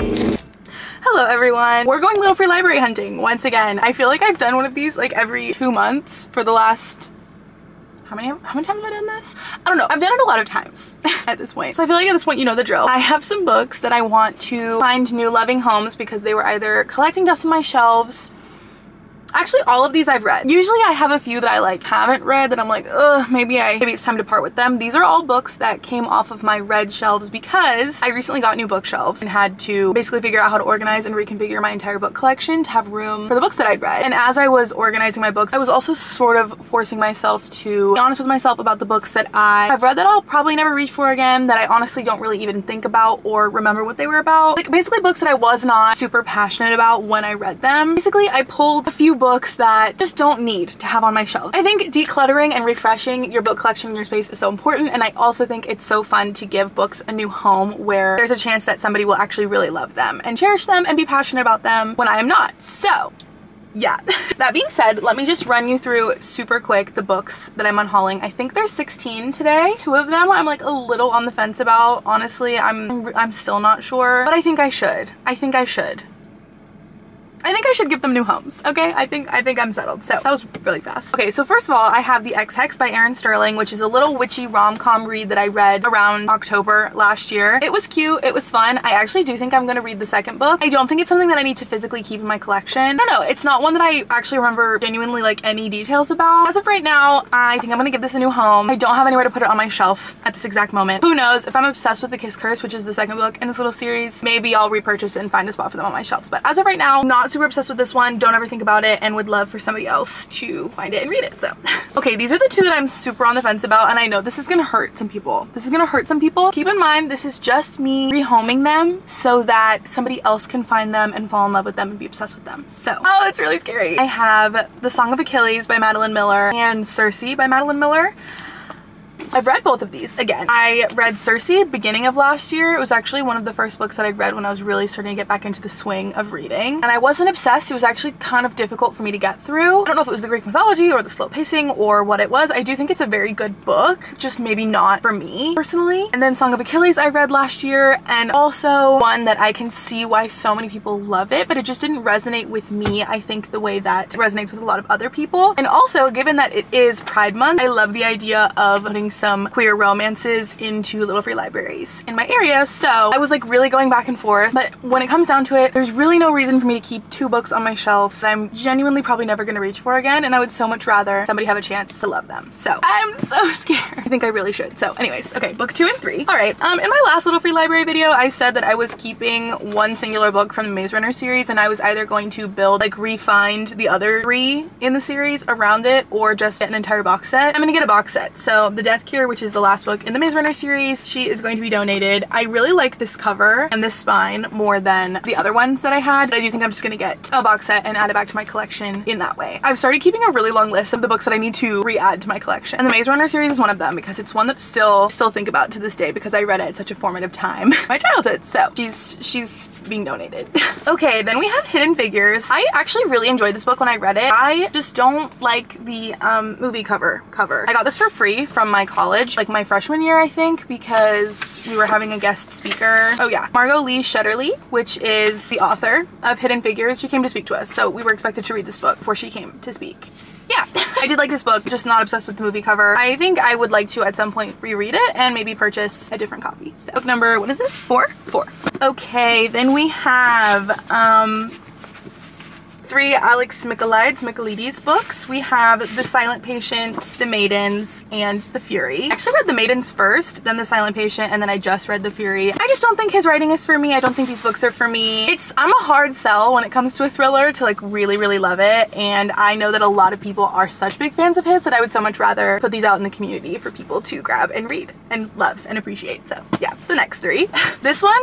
it. Hello everyone. We're going little free library hunting once again. I feel like I've done one of these like every 2 months for the last how many times have I done this? I don't know. I've done it a lot of times at this point. So I feel like at this point you know the drill. I have some books that I want to find new loving homes because they were either collecting dust on my shelves. Actually, all of these I've read. Usually I have a few that I like haven't read that I'm like, ugh, maybe it's time to part with them. These are all books that came off of my read shelves because I recently got new bookshelves and had to basically figure out how to organize and reconfigure my entire book collection to have room for the books that I'd read. And as I was organizing my books, I was also sort of forcing myself to be honest with myself about the books that I have read that I'll probably never reach for again, that I honestly don't really even think about or remember what they were about. Like basically books that I was not super passionate about when I read them. Basically, I pulled a few books that just don't need to have on my shelf. I think decluttering and refreshing your book collection in your space is so important, and I also think it's so fun to give books a new home where there's a chance that somebody will actually really love them and cherish them and be passionate about them when I am not. So yeah. That being said, let me just run you through super quick the books that I'm unhauling. I think there's 16 today. 2 of them I'm like a little on the fence about. Honestly, I'm still not sure, but I think I should. I think I should give them new homes, okay? I think I'm settled. So that was really fast. Okay, so first of all, I have The Ex-Hex by Erin Sterling, which is a little witchy rom-com read that I read around October last year. It was cute, it was fun. I actually do think I'm gonna read the second book. I don't think it's something that I need to physically keep in my collection. I don't know, it's not one that I actually remember genuinely like any details about. As of right now, I think I'm gonna give this a new home. I don't have anywhere to put it on my shelf at this exact moment. Who knows, if I'm obsessed with The Kiss Curse, which is the second book in this little series, maybe I'll repurchase it and find a spot for them on my shelves. But as of right now, not super obsessed with this one, don't ever think about it, and would love for somebody else to find it and read it. So okay, these are the 2 that I'm super on the fence about, and I know this is gonna hurt some people. This is gonna hurt some people. Keep in mind, this is just me rehoming them so that somebody else can find them and fall in love with them and be obsessed with them. So, oh, it's really scary. I have The Song of Achilles by Madeline Miller and Circe by Madeline Miller. I've read both of these again. I read Circe beginning of last year. It was actually one of the first books that I'd read when I was really starting to get back into the swing of reading. And I wasn't obsessed. It was actually kind of difficult for me to get through. I don't know if it was the Greek mythology or the slow pacing or what it was. I do think it's a very good book, just maybe not for me personally. And then Song of Achilles I read last year, and also one that I can see why so many people love it, but it just didn't resonate with me, I think, the way that it resonates with a lot of other people. And also, given that it is Pride Month, I love the idea of putting some queer romances into little free libraries in my area, so I was like really going back and forth. But when it comes down to it, there's really no reason for me to keep 2 books on my shelf that I'm genuinely probably never gonna reach for again, and I would so much rather somebody have a chance to love them. So I'm so scared. I think I really should. So anyways, okay, book 2 and 3. All right, in my last little free library video, I said that I was keeping one singular book from the Maze Runner series, and I was either going to build, like re-find the other 3 in the series around it, or just get an entire box set. I'm gonna get a box set. So The Death Cure, which is the last book in the Maze Runner series, she is going to be donated. I really like this cover and this spine more than the other ones that I had, but I do think I'm just gonna get a box set and add it back to my collection in that way. I've started keeping a really long list of the books that I need to re-add to my collection, and the Maze Runner series is one of them because it's one that still think about to this day because I read it at such a formative time in my childhood. So she's being donated. Okay, then we have Hidden Figures. I actually really enjoyed this book when I read it. I just don't like the movie cover. I got this for free from my college, like my freshman year, I think, because we were having a guest speaker. Oh yeah, Margot Lee Shetterly, which is the author of Hidden Figures. She came to speak to us, so we were expected to read this book before she came to speak. Yeah, I did like this book, just not obsessed with the movie cover. I think I would like to at some point reread it and maybe purchase a different copy. So book number, what is this? 4? 4. Okay, then we have 3 Alex Michaelides books. We have The Silent Patient, The Maidens, and The Fury. I actually read The Maidens first, then The Silent Patient, and then I just read The Fury. I just don't think his writing is for me. I don't think these books are for me. I'm a hard sell when it comes to a thriller to like really, really love it, and I know that a lot of people are such big fans of his that I would so much rather put these out in the community for people to grab and read and love and appreciate. So yeah, it's the next 3. This one,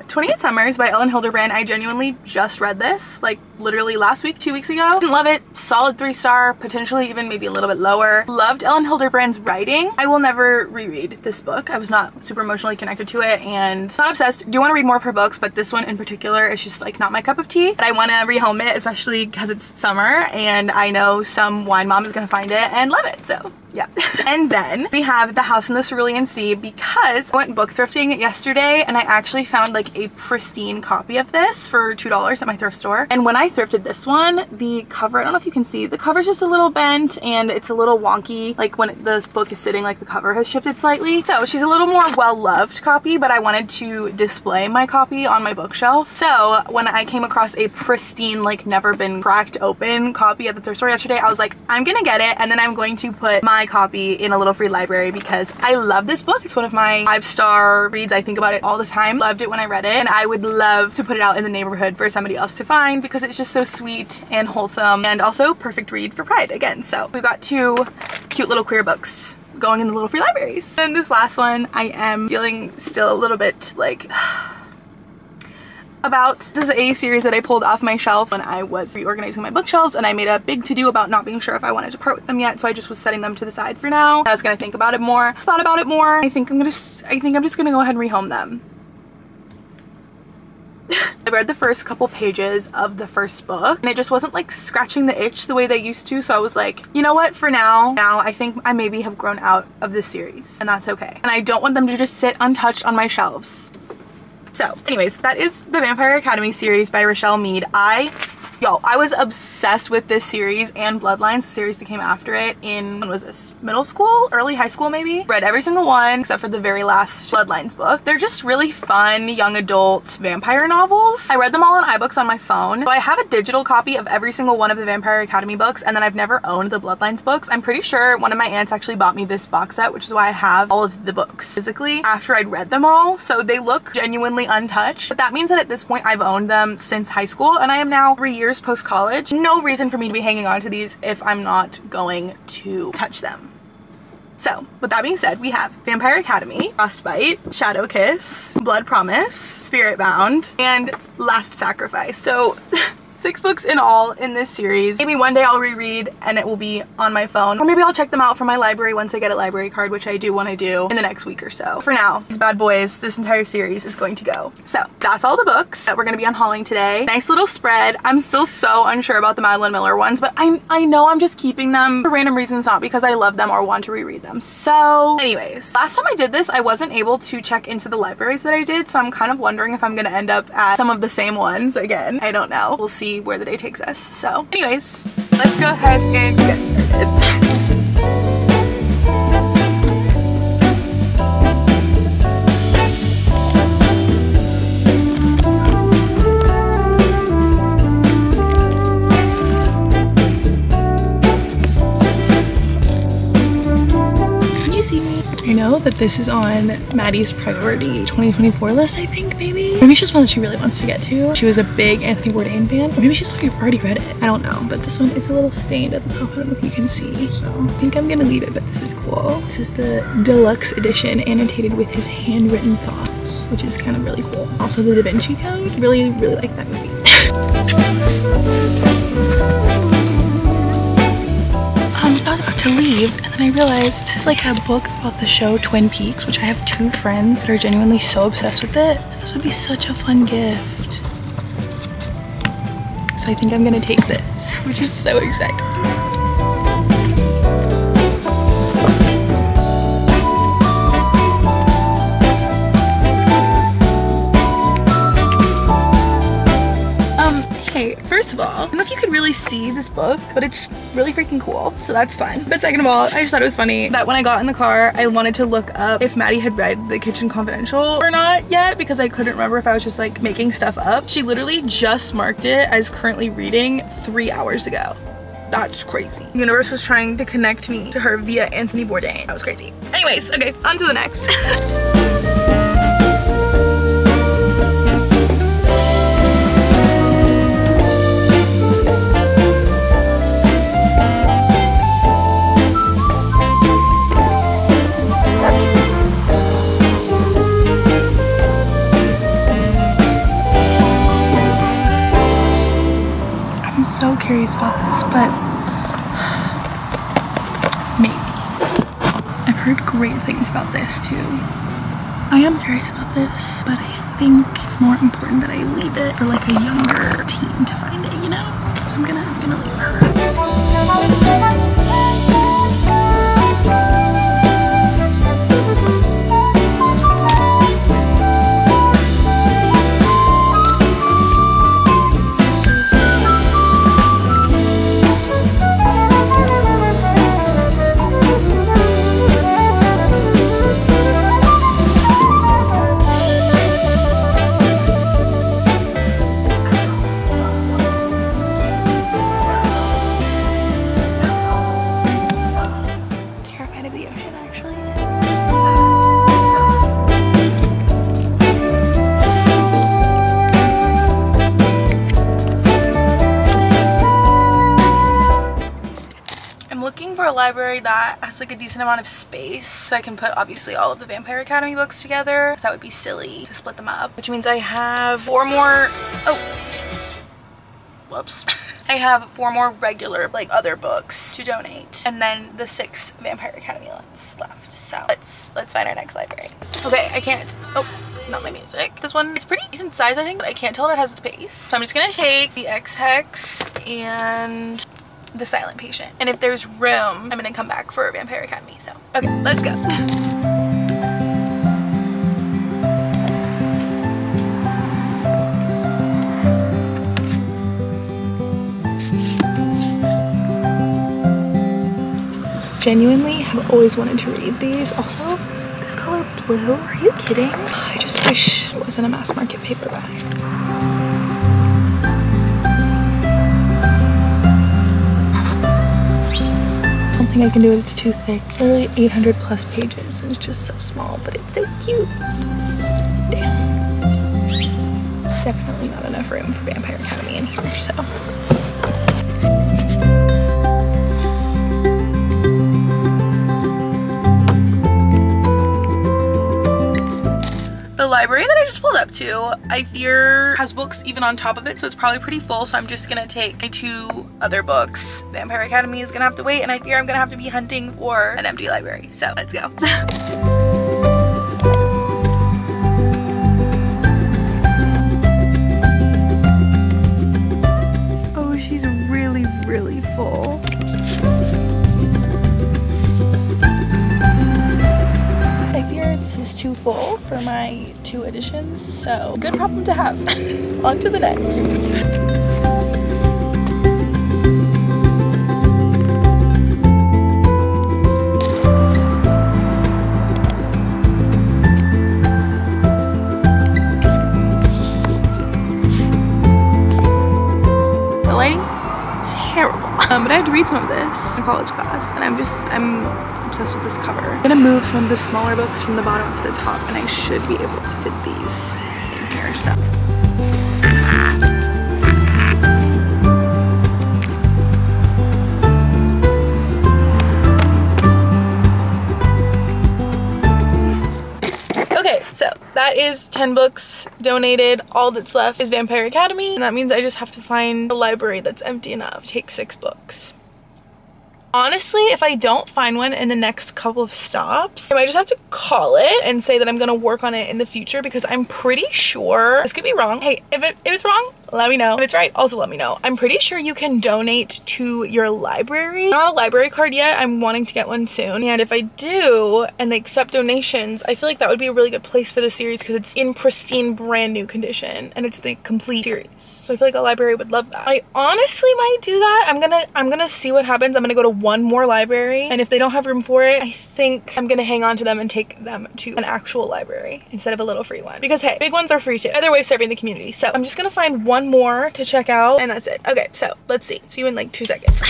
28 Summers by Ellen Hilderbrand. I genuinely just read this, like literally last week, 2 weeks ago. Didn't love it. Solid 3-star, potentially even maybe a little bit lower. Loved Ellen Hilderbrand's writing. I will never reread this book. I was not super emotionally connected to it and not obsessed. Do want to read more of her books, but this one in particular is just like not my cup of tea. But I want to rehome it, especially because it's summer and I know some wine mom is gonna find it and love it. So Yeah. And then we have The House in the Cerulean Sea because I went book thrifting yesterday and I actually found like a pristine copy of this for $2 at my thrift store. And when I thrifted this one, the cover, I don't know if you can see, the cover's just a little bent and it's a little wonky. Like when the book is sitting, like the cover has shifted slightly. So she's a little more well-loved copy, but I wanted to display my copy on my bookshelf. So when I came across a pristine, like never been cracked open copy at the thrift store yesterday, I was like, I'm gonna get it and then I'm going to put my copy in a little free library because I love this book. It's one of my 5-star reads. I think about it all the time. Loved it when I read it and I would love to put it out in the neighborhood for somebody else to find because it's just so sweet and wholesome and also perfect read for Pride again. So we've got 2 cute little queer books going in the little free libraries. And this last one I am feeling still a little bit like about. This is a series that I pulled off my shelf when I was reorganizing my bookshelves and I made a big to-do about not being sure if I wanted to part with them yet, so I just was setting them to the side for now. I was gonna think about it more, thought about it more. I think I'm just gonna go ahead and rehome them. I read the first couple pages of the first book and it just wasn't like scratching the itch the way they used to, so I was like, you know what, for now I think I maybe have grown out of this series and that's okay. And I don't want them to just sit untouched on my shelves. So anyways, that is the Vampire Academy series by Rochelle Mead. I was obsessed with this series and Bloodlines, the series that came after it in, when was this? Middle school? Early high school maybe? Read every single one except for the very last Bloodlines book. They're just really fun young adult vampire novels. I read them all on iBooks on my phone. So I have a digital copy of every single one of the Vampire Academy books and then I've never owned the Bloodlines books. I'm pretty sure one of my aunts actually bought me this box set, which is why I have all of the books physically after I'd read them all. So they look genuinely untouched, but that means that at this point I've owned them since high school and I am now 3 years post-college. No reason for me to be hanging on to these if I'm not going to touch them. So with that being said, we have Vampire Academy, Frostbite, Shadow Kiss, Blood Promise, Spirit Bound, and Last Sacrifice. So 6 books in all in this series. Maybe one day I'll reread and it will be on my phone, or maybe I'll check them out from my library once I get a library card, which I do want to do in the next week or so. For now, these bad boys, this entire series is going to go. So that's all the books that we're going to be unhauling today. Nice little spread. I'm still so unsure about the Madeline Miller ones, but I know I'm just keeping them for random reasons, not because I love them or want to reread them. So anyways, last time I did this, I wasn't able to check into the libraries that I did, so I'm kind of wondering if I'm going to end up at some of the same ones again. I don't know. We'll see where the day takes us. So anyways, let's go ahead and get started. I know that this is on Maddie's priority 2024 list, I think, maybe. Maybe it's just one that she really wants to get to. She was a big Anthony Bourdain fan, or maybe she's already read it. I don't know, but this one, it's a little stained at the top. I don't know if you can see, so I think I'm gonna leave it, but this is cool. This is the deluxe edition, annotated with his handwritten thoughts, which is kind of really cool. Also the Da Vinci Code, really like that movie. I was about to leave and then I realized this is like a book about the show Twin Peaks, which I have 2 friends that are genuinely so obsessed with it. This would be such a fun gift. So I think I'm gonna take this, which is so exciting. First of all, I don't know if you could really see this book, but it's really freaking cool, so that's fun. But second of all, I just thought it was funny that when I got in the car, I wanted to look up if Maddie had read The Kitchen Confidential or not yet, because I couldn't remember if I was just like making stuff up. She literally just marked it as currently reading 3 hours ago. That's crazy. The universe was trying to connect me to her via Anthony Bourdain. That was crazy. Anyways, okay, on to the next. I'm so curious about this, but maybe. I've heard great things about this too. I am curious about this, but I think it's more important that I leave it for like a younger teen to find it, you know? So I'm gonna leave her. a library that has like a decent amount of space so I can put obviously all of the Vampire Academy books together. So that would be silly to split them up, which means I have 4 more, whoops. I have 4 more regular like other books to donate and then the 6 Vampire Academy ones left. So let's find our next library. Okay, I can't, oh, not my music. This one, it's pretty decent size I think, but I can't tell if it has space. So I'm just gonna take the X-Hex and the Silent Patient. And if there's room, I'm gonna come back for Vampire Academy. So, okay, let's go. Genuinely have always wanted to read these. Also, this color blue, are you kidding? I just wish it wasn't a mass market paperback. I don't think I can do it, it's too thick. It's literally 800 plus pages and it's just so small, but it's so cute. Damn. Definitely not enough room for Vampire Academy in here, so. The library that I just pulled up to, I fear has books even on top of it, so it's probably pretty full, so I'm just gonna take my 2 other books. Vampire Academy is gonna have to wait, and I fear I'm gonna have to be hunting for an empty library, so let's go. Oh, she's really, really full. This is too full for my 2 editions, so good problem to have. On to the next. The lighting? Terrible. But I had to read some of this in college class, and I'm obsessed with this cover. I'm gonna move some of the smaller books from the bottom to the top, and I should be able to fit these in here, so. Okay, so that is 10 books donated. All that's left is Vampire Academy, and that means I just have to find a library that's empty enough to take 6 books. Honestly, if I don't find one in the next couple of stops, I might just have to call it and say that I'm gonna work on it in the future, because I'm pretty sure, this could be wrong. Hey, if it's wrong, let me know. If it's right, also let me know. I'm pretty sure you can donate to your library. I'm not on a library card yet. I'm wanting to get one soon. And if I do, and they accept donations, I feel like that would be a really good place for the series, because it's in pristine, brand new condition, and it's the complete series. So I feel like a library would love that. I honestly might do that. I'm gonna see what happens. I'm gonna go to one more library, and if they don't have room for it, I think I'm gonna hang on to them and take them to an actual library instead of a little free one, because hey, big ones are free too. Either way, serving the community. So I'm just gonna find one more to check out, and that's it. Okay, so let's see you in like 2 seconds.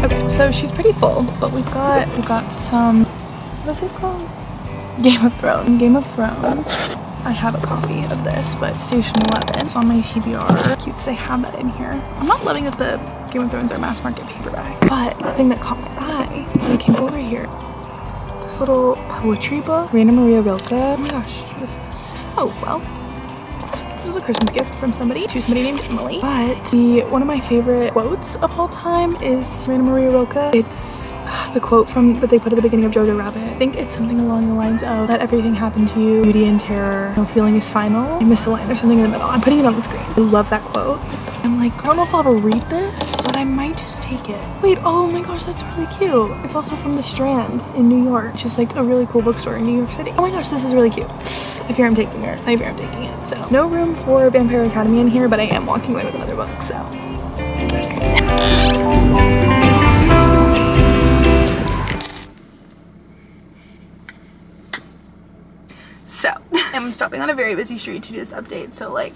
Okay, so she's pretty full, but we've got some, what is this called? Game of Thrones. Game of Thrones. I have a copy of this, but Station 11 is on my TBR. Cute that they have that in here. I'm not loving that the Game of Thrones are mass market paperback, but the thing that caught my eye when I came over here, this little poetry book, Raina Maria Rilke. Oh my gosh, what is this? Oh, well, this was a Christmas gift from somebody to somebody named Emily. But one of my favorite quotes of all time is Raina Maria Rilke. It's the quote that they put at the beginning of Jojo Rabbit. I think it's something along the lines of, "Let everything happen to you, beauty and terror, no feeling is final." I missed the line, there's something in the middle. I'm putting it on the screen. I love that quote. I'm like, I don't know if I'll ever read this, but I might just take it. Wait, oh my gosh, that's really cute. It's also from the Strand in New York, which is like a really cool bookstore in New York City. Oh my gosh, this is really cute. I fear I'm taking it. I fear I'm taking it. So no room for Vampire Academy in here, but I am walking away with another book, so. So, I'm stopping on a very busy street to do this update, so like,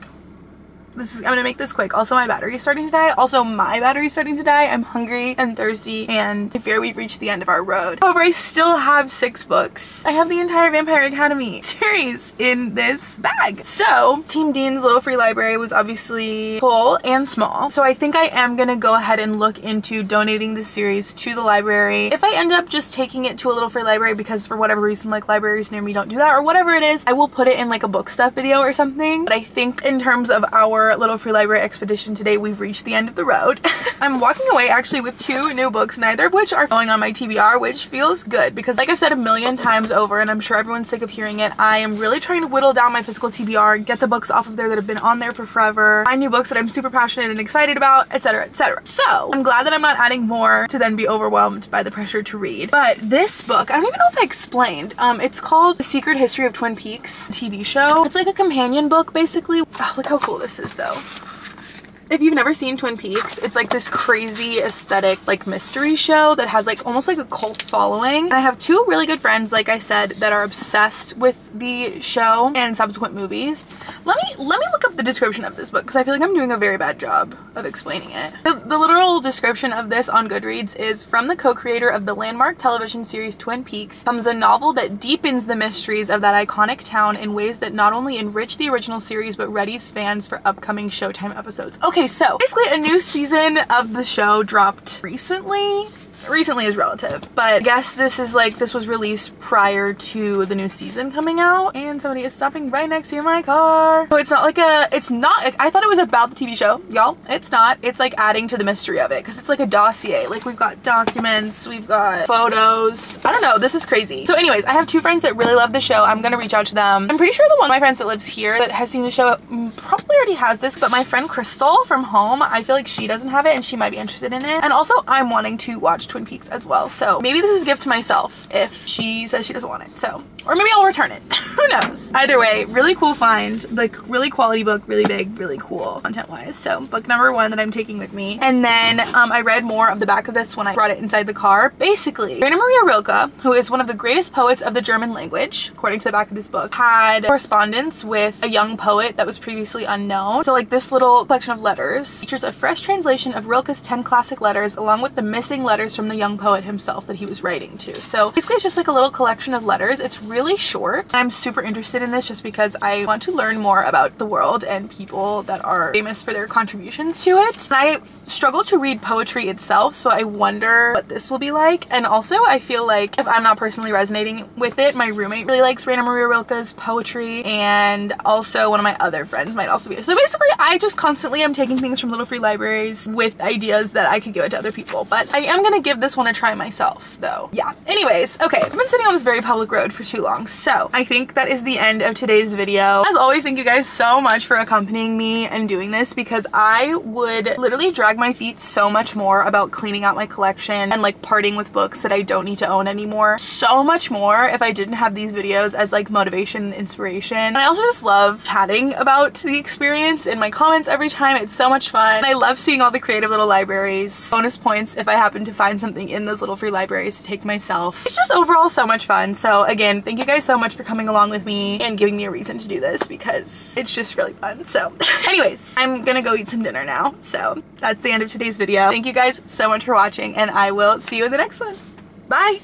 I'm gonna make this quick. Also, my battery is starting to die. Also, my battery is starting to die. I'm hungry and thirsty, and I fear we've reached the end of our road. However, I still have 6 books. I have the entire Vampire Academy series in this bag. So, Team Dean's Little Free Library was obviously full and small. So I think I am gonna go ahead and look into donating this series to the library. If I end up just taking it to a Little Free Library because for whatever reason like libraries near me don't do that or whatever it is, I will put it in like a book stuff video or something. But I think in terms of our Little Free Library expedition today, we've reached the end of the road. I'm walking away actually with 2 new books, neither of which are going on my TBR, which feels good because like I've said a million times over, and I'm sure everyone's sick of hearing it, I am really trying to whittle down my physical TBR, get the books off of there that have been on there for forever, find new books that I'm super passionate and excited about, etc, etc. So I'm glad that I'm not adding more to then be overwhelmed by the pressure to read. But this book, I don't even know if I explained, it's called The Secret History of Twin Peaks TV show. It's like a companion book basically. Oh, look how cool this is though. If you've never seen Twin Peaks, it's like this crazy aesthetic like mystery show that has like almost like a cult following. And I have 2 really good friends, like I said, that are obsessed with the show and subsequent movies. Let me look up the description of this book because I feel like I'm doing a very bad job of explaining it. The literal description of this on Goodreads is, from the co-creator of the landmark television series Twin Peaks comes a novel that deepens the mysteries of that iconic town in ways that not only enrich the original series but readies fans for upcoming Showtime episodes. Okay, so basically a new season of the show dropped recently. Recently is relative, but I guess this was released prior to the new season coming out, and somebody is stopping right next to my car. So it's not, I thought it was about the TV show, y'all. It's not. It's like adding to the mystery of it because it's like a dossier. Like we've got documents, we've got photos. I don't know, this is crazy. So anyways, I have 2 friends that really love the show. I'm gonna reach out to them. I'm pretty sure the one of my friends that lives here that has seen the show probably already has this, but my friend Crystal from home, I feel like she doesn't have it and she might be interested in it. And also I'm wanting to watch Twin Peaks as well, so maybe this is a gift to myself if she says she doesn't want it. So, or maybe I'll return it. Who knows? Either way, really cool find, like really quality book, really big, really cool content wise. So book number 1 that I'm taking with me. And then I read more of the back of this when I brought it inside the car. Basically, Rainer Maria Rilke, who is one of the greatest poets of the German language, according to the back of this book, had correspondence with a young poet that was previously unknown. So like this little collection of letters features a fresh translation of Rilke's 10 classic letters along with the missing letters from the young poet himself that he was writing to. So basically it's just like a little collection of letters. It's really short. I'm super interested in this just because I want to learn more about the world and people that are famous for their contributions to it. And I struggle to read poetry itself, so I wonder what this will be like. And also I feel like if I'm not personally resonating with it, my roommate really likes Rainer Maria Rilke's poetry, and also one of my other friends might also be. So basically I just constantly am taking things from Little Free Libraries with ideas that I could give it to other people, but I am gonna give this one a try myself though. Yeah, anyways, okay, I've been sitting on this very public road for too long, so I think that is the end of today's video. As always, thank you guys so much for accompanying me and doing this, because I would literally drag my feet so much more about cleaning out my collection and like parting with books that I don't need to own anymore. So much more if I didn't have these videos as like motivation and inspiration. And I also just love chatting about the experience in my comments every time. It's so much fun. I love seeing all the creative little libraries. Bonus points if I happen to find something in those Little Free Libraries to take myself. It's just overall so much fun. So again, thank you guys so much for coming along with me and giving me a reason to do this, because it's just really fun. So anyways, I'm gonna go eat some dinner now. So that's the end of today's video. Thank you guys so much for watching, and I will see you in the next one. Bye.